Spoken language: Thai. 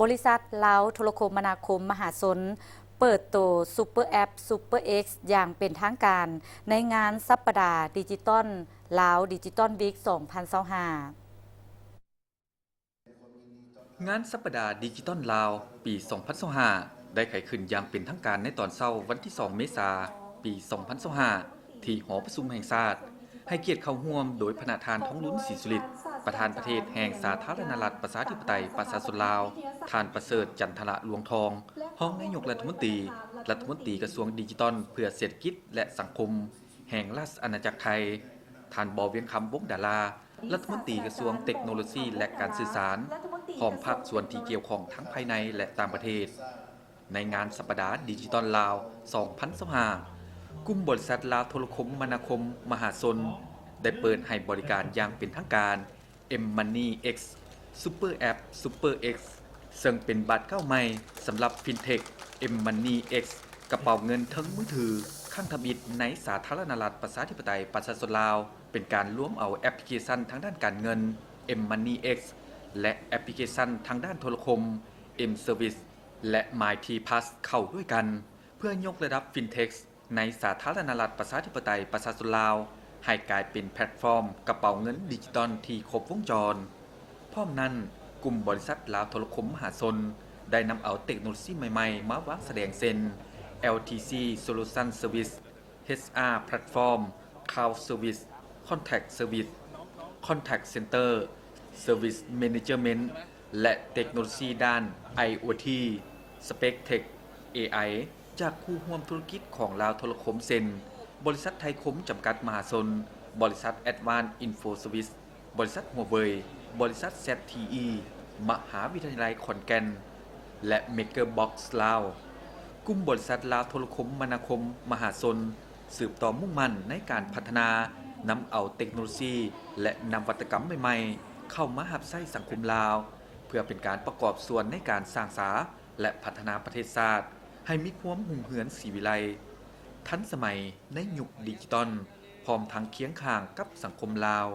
บริษัทลาวโทรคมนาคมมหาชนเปิดโตซุปเปอร์แอป Super X อย่างเป็นทางการในงานสัปดาห์ดิจิตอลลาวดิจิตอลวีค 2025 งานสัปดาห์ดิจิตอลลาวปี 2025 ได้ไขขึ้นอย่างเป็นทางการในตอนเช้าวันที่ 2 เมษายน ปี 2025 ที่หอประชุมแห่งชาติให้เกียรติเข้าร่วมโดยพระทานท้องลุ้นศรีสุริตน์ประธานประเทศแห่งสาธารณรัฐประชาธิปไตยประชาชนลาวท่านประเสริฐจันทระหลวงทองรองนายกรัฐมนตรีกระทรวงดิจิทัลเพื่อเศรษฐกิจและสังคมแห่งราชอาณาจักรไทยท่านบเวียงคำวงศ์ดารารัฐมนตรีกระทรวงเทคโนโลยีและการสื่อสารพร้อมภาคส่วนที่เกี่ยวข้องทั้งภายในและต่างประเทศในงานสัปดาห์ดิจิทัลลาว 2025 กลุ่มบริษัทลาวโทรคมนาคมมหาชนได้เปิดให้บริการอย่างเป็นทางการ M-Money X Super App Super X ซึ่งเป็นบัตรเข้าใหม่สำหรับ FinTech M-Money X กระเป๋าเงินทั้งมือถือข้างทำอิฐในสาธารณรัฐประชาธิปไตยประชาชนลาวเป็นการร่วมเอาแอปพลิเคชันทางด้านการเงิน M-Money X และแอปพลิเคชันทางด้านโทรคม M-Service และ MyTPass เข้าด้วยกันเพื่อยกระดับ FinTech ในสาธารณรัฐประชาธิปไตยประชาชนลาวให้กลายเป็นแพลตฟอร์มกระเป๋าเงินดิจิตอลที่ครบวงจรพร้อมนั้นกลุ่มบริษัทลาวโทรคมมหาชนได้นำเอาเทคโนโลยีใหม่ๆมาวางแสดงเช่น LTC Solution Service HR Platform Cloud Service Contact Service Contact Center Service Management และเทคโนโลยีด้าน IoT SpaceTech AI จากคู่ร่วมธุรกิจของลาวโทรคมเช่นบริษัทไทยคมจำกัดมหาชนบริษัท Advanced Info Service บริษัทหัวเว่ยบริษัท ZTE มหาวิทยาลัยขอนแก่นและ Makerbox ลาวกลุ่มบริษัทลาวโทรคมนาคมมหาชนสืบต่อมุ่งมั่นในการพัฒนานำเอาเทคโนโลยีและนวัตกรรมใหม่ๆเข้ามารับใช้สังคมลาวเพื่อเป็นการประกอบส่วนในการสร้างสรรค์และพัฒนาประเทศชาติให้มีความรุ่งเรืองศรีวิไลทันสมัยในยุคดิจิตอลพร้อมทั้งเคียงข้างกับสังคมลาว